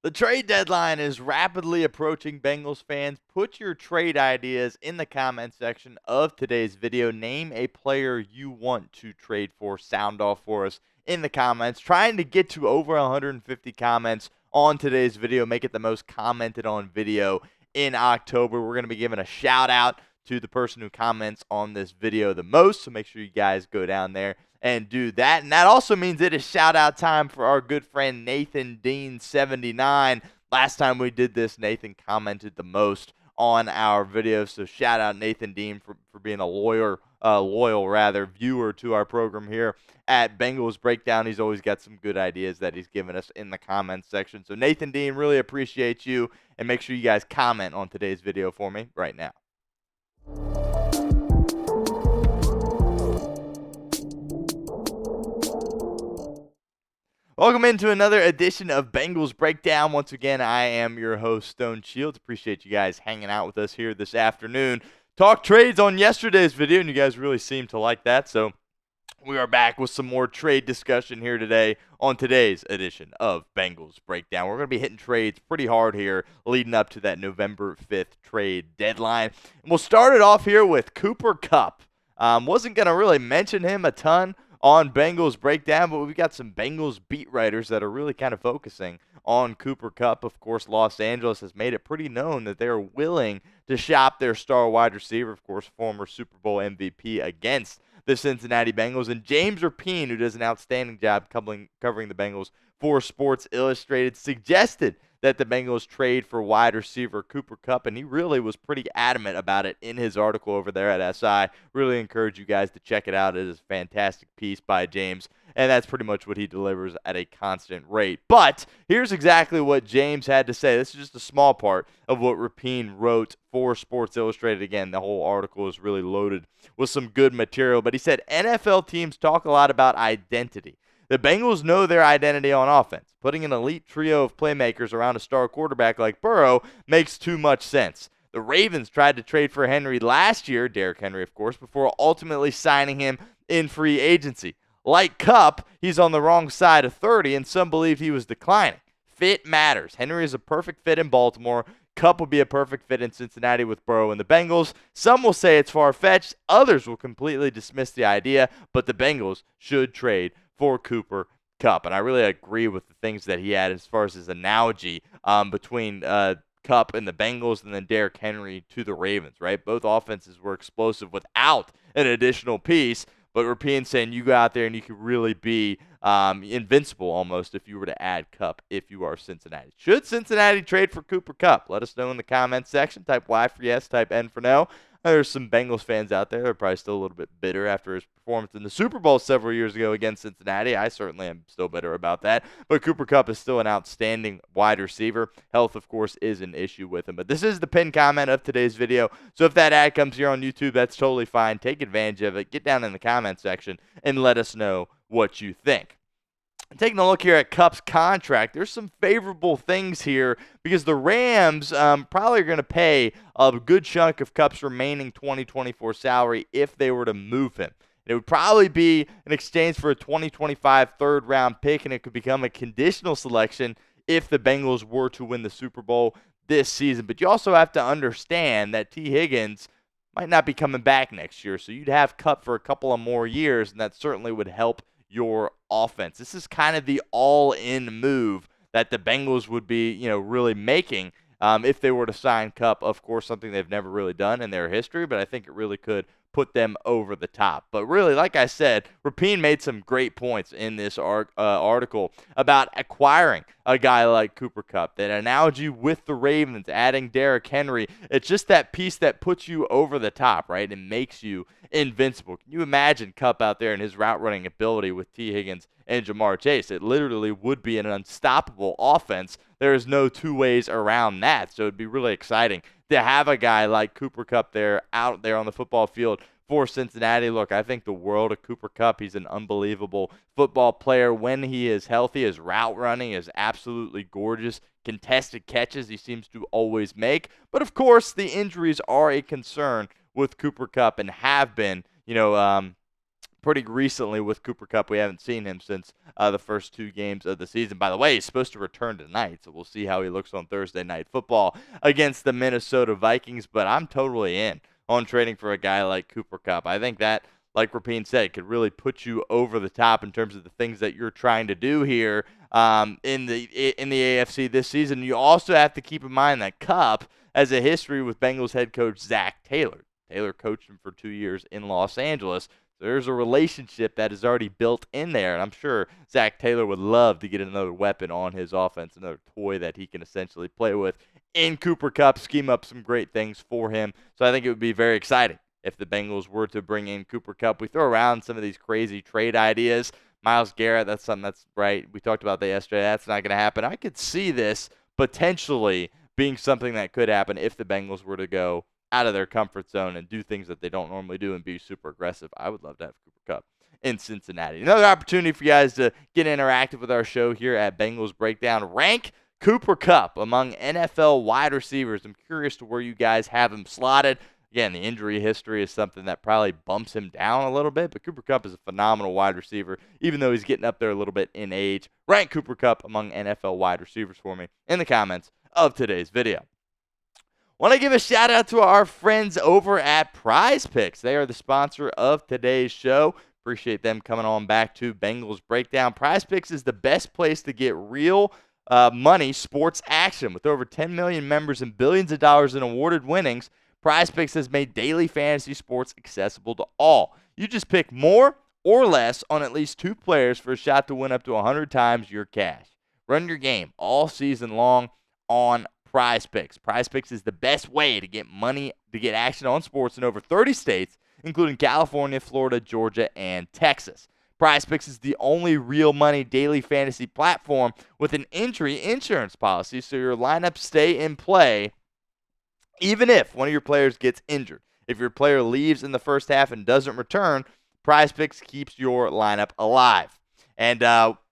The trade deadline is rapidly approaching, Bengals fans. Put your trade ideas in the comment section of today's video. Name a player you want to trade for. Sound off for us in the comments. Trying to get to over 150 comments on today's video. Make it the most commented on video in October. We're going to be giving a shout out to the person who comments on this video the most. So make sure you guys go down there and do that. And that also means it is shout out time for our good friend Nathan Dean 79. Last time we did this, Nathan commented the most on our video. So shout out Nathan Dean for being a loyal viewer to our program here at Bengals Breakdown. He's always got some good ideas that he's given us in the comments section. So Nathan Dean, really appreciate you, and make sure you guys comment on today's video for me right now. Welcome into another edition of Bengals Breakdown. Once again, I am your host, Stone Shields. Appreciate you guys hanging out with us here this afternoon. Talk trades on yesterday's video, and you guys really seem to like that. So we are back with some more trade discussion here today on today's edition of Bengals Breakdown. We're going to be hitting trades pretty hard here leading up to that November 5th trade deadline. And we'll start it off here with Cooper Kupp. Wasn't going to really mention him a ton on Bengals Breakdown, but we've got some Bengals beat writers that are really kind of focusing on Cooper Kupp. Of course, Los Angeles has made it pretty known that they're willing to shop their star wide receiver, of course, former Super Bowl MVP, against the Cincinnati Bengals. And James Rapien, who does an outstanding job covering the Bengals for Sports Illustrated, suggested that the Bengals trade for wide receiver Cooper Kupp, and he really was pretty adamant about it in his article over there at SI. Really encourage you guys to check it out. It is a fantastic piece by James, and that's pretty much what he delivers at a constant rate. But here's exactly what James had to say. This is just a small part of what Rapien wrote for Sports Illustrated. Again, the whole article is really loaded with some good material, but he said NFL teams talk a lot about identity. The Bengals know their identity on offense. Putting an elite trio of playmakers around a star quarterback like Burrow makes too much sense. The Ravens tried to trade for Henry last year, Derrick Henry, of course, before ultimately signing him in free agency. Like Kupp, he's on the wrong side of 30, and some believe he was declining. Fit matters. Henry is a perfect fit in Baltimore. Kupp would be a perfect fit in Cincinnati with Burrow and the Bengals. Some will say it's far-fetched. Others will completely dismiss the idea, but the Bengals should trade for Cooper Kupp. And I really agree with the things that he had as far as his analogy between Kupp and the Bengals and then Derrick Henry to the Ravens, right? Both offenses were explosive without an additional piece, but Rapien saying you go out there and you could really be invincible almost if you were to add Kupp if you are Cincinnati. Should Cincinnati trade for Cooper Kupp? Let us know in the comments section. Type Y for yes, type N for no. There's some Bengals fans out there that are probably still a little bit bitter after his performance in the Super Bowl several years ago against Cincinnati. I certainly am still bitter about that. But Cooper Kupp is still an outstanding wide receiver. Health, of course, is an issue with him. But this is the pinned comment of today's video. So if that ad comes here on YouTube, that's totally fine. Take advantage of it. Get down in the comment section and let us know what you think. Taking a look here at Kupp's contract, there's some favorable things here because the Rams probably are going to pay a good chunk of Kupp's remaining 2024 salary if they were to move him. It would probably be in exchange for a 2025 third-round pick, and it could become a conditional selection if the Bengals were to win the Super Bowl this season. But you also have to understand that T. Higgins might not be coming back next year, so you'd have Kupp for a couple of more years, and that certainly would help your offense. This is kind of the all-in move that the Bengals would be, really making if they were to sign Kupp. Of course, something they've never really done in their history, but I think it really could put them over the top. But really, like I said, Rapien made some great points in this article about acquiring a guy like Cooper Kupp. That analogy with the Ravens, adding Derrick Henry, it's just that piece that puts you over the top, right, and makes you invincible. Can you imagine Kupp out there and his route running ability with T. Higgins and Jamar Chase? It literally would be an unstoppable offense. There is no two ways around that. So it'd be really exciting to have a guy like Cooper Kupp out there on the football field for Cincinnati. Look, I think the world of Cooper Kupp. He's an unbelievable football player when he is healthy. His route running is absolutely gorgeous. Contested catches he seems to always make. But, of course, the injuries are a concern with Cooper Kupp and have been, pretty recently with Cooper Kupp. We haven't seen him since the first 2 games of the season. By the way, he's supposed to return tonight, so we'll see how he looks on Thursday Night Football against the Minnesota Vikings. But I'm totally in on trading for a guy like Cooper Kupp. I think that, like Rapien said, could really put you over the top in terms of the things that you're trying to do here in the AFC this season. You also have to keep in mind that Kupp has a history with Bengals head coach Zach Taylor. Taylor coached him for 2 years in Los Angeles. So there's a relationship that is already built in there, and I'm sure Zach Taylor would love to get another weapon on his offense, another toy that he can essentially play with in Cooper Kupp, scheme up some great things for him. So I think it would be very exciting if the Bengals were to bring in Cooper Kupp. We throw around some of these crazy trade ideas. Myles Garrett, that's something that's right. We talked about that yesterday. That's not going to happen. I could see this potentially being something that could happen if the Bengals were to go out of their comfort zone and do things that they don't normally do and be super aggressive. I would love to have Cooper Kupp in Cincinnati. Another opportunity for you guys to get interactive with our show here at Bengals Breakdown. Rank Cooper Kupp among NFL wide receivers. I'm curious to where you guys have him slotted. Again, the injury history is something that probably bumps him down a little bit, but Cooper Kupp is a phenomenal wide receiver, even though he's getting up there a little bit in age. Rank Cooper Kupp among NFL wide receivers for me in the comments of today's video. Want to give a shout out to our friends over at Prize Picks. They are the sponsor of today's show. Appreciate them coming on back to Bengals Breakdown. Prize Picks is the best place to get real money sports action. With over 10 million members and billions of dollars in awarded winnings, Prize Picks has made daily fantasy sports accessible to all. You just pick more or less on at least 2 players for a shot to win up to 100 times your cash. Run your game all season long on Prize Picks. Prize Picks is the best way to get money, to get action on sports in over 30 states, including California, Florida, Georgia, and Texas. Prize Picks is the only real money daily fantasy platform with an injury insurance policy, so your lineups stay in play even if one of your players gets injured. If your player leaves in the first half and doesn't return, Prize Picks keeps your lineup alive. And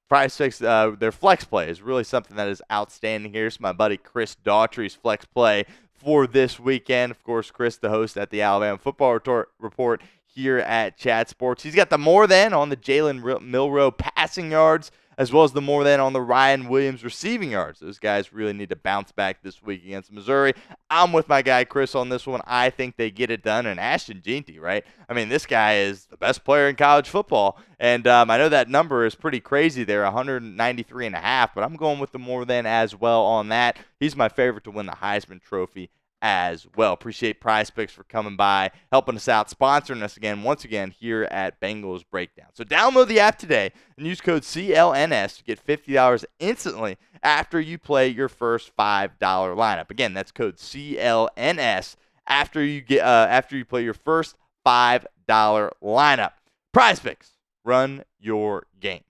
Prize Picks, their flex play is really something that is outstanding here. It's my buddy Chris Daughtry's flex play for this weekend. Of course, Chris, the host at the Alabama Football Report here at Chat Sports. He's got the more than on the Jalen Milroe passing yards, as well as the more than on the Ryan Williams receiving yards. Those guys really need to bounce back this week against Missouri. I'm with my guy Chris on this one. I think they get it done. And Ashton Jeanty, right? I mean, this guy is the best player in college football. And I know that number is pretty crazy there, 193.5, but I'm going with the more than as well on that. He's my favorite to win the Heisman Trophy as well. Appreciate Prize Picks for coming by, helping us out, sponsoring us once again here at Bengals Breakdown. So download the app today and use code CLNS to get $50 instantly after you play your first $5 lineup. Again, that's code CLNS after you play your first $5 lineup. Prize Picks, run your game.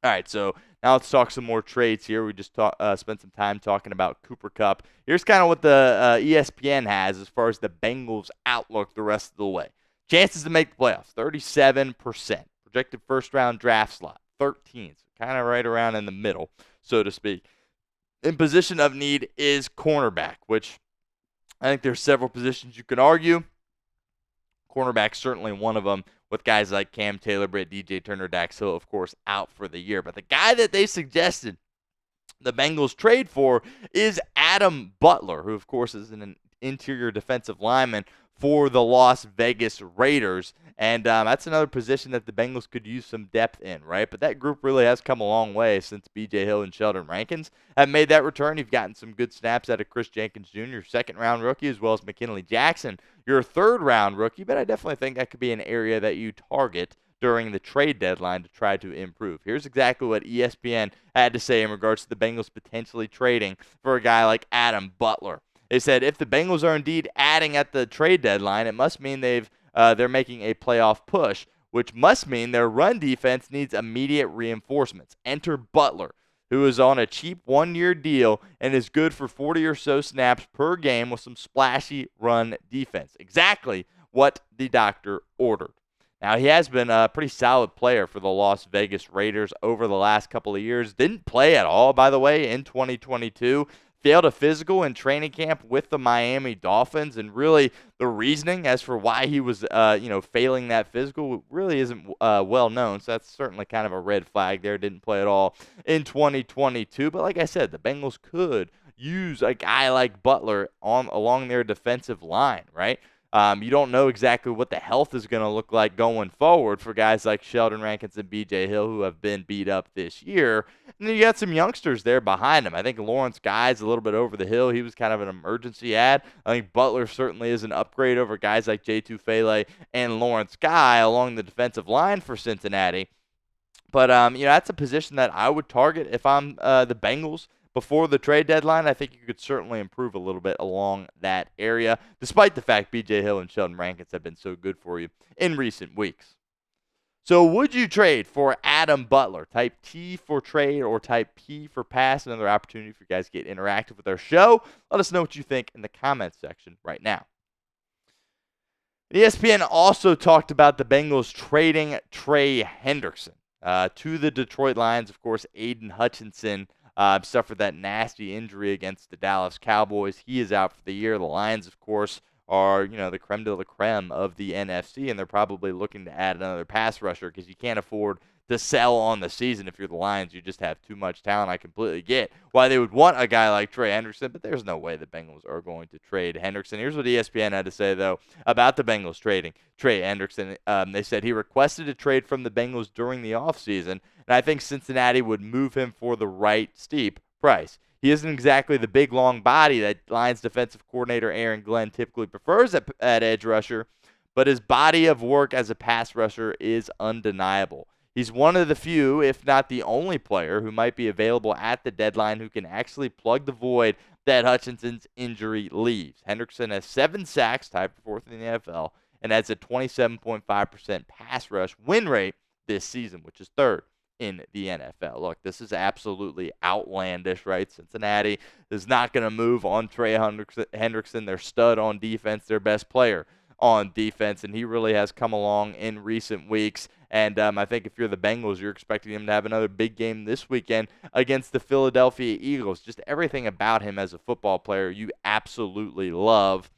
All right, so now let's talk some more trades here. We just spent some time talking about Cooper Kupp. Here's kind of what the ESPN has as far as the Bengals' outlook the rest of the way. Chances to make the playoffs, 37%. Projected first-round draft slot, 13. So kind of right around in the middle, so to speak. In position of need is cornerback, which I think there's several positions you can argue. Cornerback certainly one of them, with guys like Cam Taylor, Britt, DJ Turner, Dax Hill, of course, out for the year. But the guy that they suggested the Bengals trade for is Adam Butler, who, of course, is an interior defensive lineman for the Las Vegas Raiders. And that's another position that the Bengals could use some depth in, right? But that group really has come a long way since B.J. Hill and Sheldon Rankins have made that return. You've gotten some good snaps out of Chris Jenkins Jr., second-round rookie, as well as McKinley Jackson, your third-round rookie. But I definitely think that could be an area that you target during the trade deadline to try to improve. Here's exactly what ESPN had to say in regards to the Bengals potentially trading for a guy like Adam Butler. They said if the Bengals are indeed adding at the trade deadline, it must mean they're making a playoff push, which must mean their run defense needs immediate reinforcements. Enter Butler, who is on a cheap one-year deal and is good for 40 or so snaps per game with some splashy run defense. Exactly what the doctor ordered. Now, he has been a pretty solid player for the Las Vegas Raiders over the last couple of years. Didn't play at all, by the way, in 2022. failed a physical in training camp with the Miami Dolphins, and really the reasoning as for why he was, failing that physical really isn't well known. So that's certainly kind of a red flag there. Didn't play at all in 2022. But like I said, the Bengals could use a guy like Butler along their defensive line, right? You don't know exactly what the health is going to look like going forward for guys like Sheldon Rankins and B.J. Hill, who have been beat up this year. And then you got some youngsters there behind him. I think Lawrence Guy's a little bit over the hill. He was kind of an emergency ad. I think Butler certainly is an upgrade over guys like J. Tufele and Lawrence Guy along the defensive line for Cincinnati. But, that's a position that I would target if I'm the Bengals. Before the trade deadline, I think you could certainly improve a little bit along that area, despite the fact B.J. Hill and Sheldon Rankins have been so good for you in recent weeks. So would you trade for Adam Butler? Type T for trade or type P for pass. Another opportunity for you guys to get interactive with our show. Let us know what you think in the comments section right now. ESPN also talked about the Bengals trading Trey Hendrickson to the Detroit Lions. Of course, Aiden Hutchinson suffered that nasty injury against the Dallas Cowboys. He is out for the year. The Lions, of course, are, the creme de la creme of the NFC, and they're probably looking to add another pass rusher because you can't afford to sell on the season if you're the Lions. You just have too much talent. I completely get why they would want a guy like Trey Hendrickson, but there's no way the Bengals are going to trade Hendrickson. Here's what ESPN had to say, though, about the Bengals trading Trey Hendrickson. They said he requested a trade from the Bengals during the offseason, and I think Cincinnati would move him for the right steep price. He isn't exactly the big, long body that Lions defensive coordinator Aaron Glenn typically prefers at edge rusher, but his body of work as a pass rusher is undeniable. He's one of the few, if not the only player, who might be available at the deadline who can actually plug the void that Hutchinson's injury leaves. Hendrickson has 7 sacks, tied for 4th in the NFL, and has a 27.5% pass rush win rate this season, which is 3rd in the NFL. Look, this is absolutely outlandish, right? Cincinnati is not going to move on Trey Hendrickson, their stud on defense, their best player on defense, and he really has come along in recent weeks. And I think if you're the Bengals, you're expecting him to have another big game this weekend against the Philadelphia Eagles. Just everything about him as a football player you absolutely love.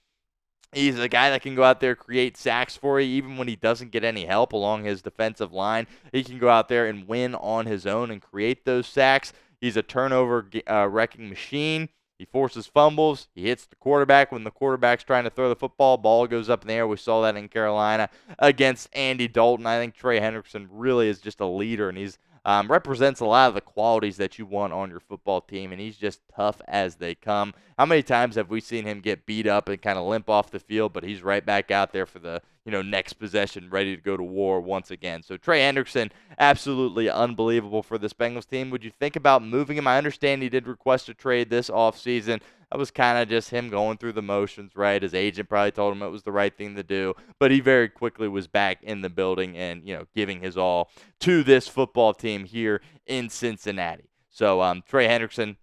He's a guy that can go out there, create sacks for you, even when he doesn't get any help along his defensive line. He can go out there and win on his own and create those sacks. He's a turnover wrecking machine. He forces fumbles. He hits the quarterback when the quarterback's trying to throw the football. Ball goes up in the air. We saw that in Carolina against Andy Dalton. I think Trey Hendrickson really is just a leader, and he's represents a lot of the qualities that you want on your football team, and he's just tough as they come. How many times have we seen him get beat up and kind of limp off the field, but he's right back out there for the next possession, ready to go to war once again. So Trey Hendrickson, absolutely unbelievable for this Bengals team. Would you think about moving him? I understand he did request a trade this offseason. That was kind of just him going through the motions, right? His agent probably told him it was the right thing to do, but he very quickly was back in the building and, giving his all to this football team here in Cincinnati. So Trey Hendrickson,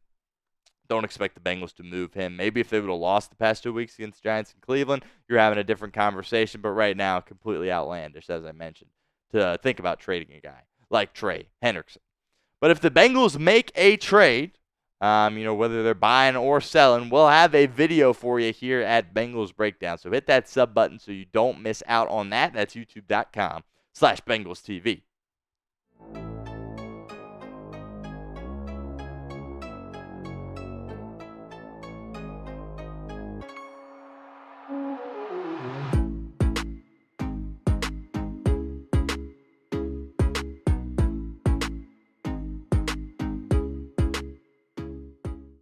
don't expect the Bengals to move him. Maybe if they would have lost the past 2 weeks against Giants and Cleveland, you're having a different conversation, but right now, completely outlandish, as I mentioned, to think about trading a guy like Trey Hendrickson. But if the Bengals make a trade, whether they're buying or selling, we'll have a video for you here at Bengals Breakdown. So hit that sub button so you don't miss out on that. That's youtube.com/BengalsTV.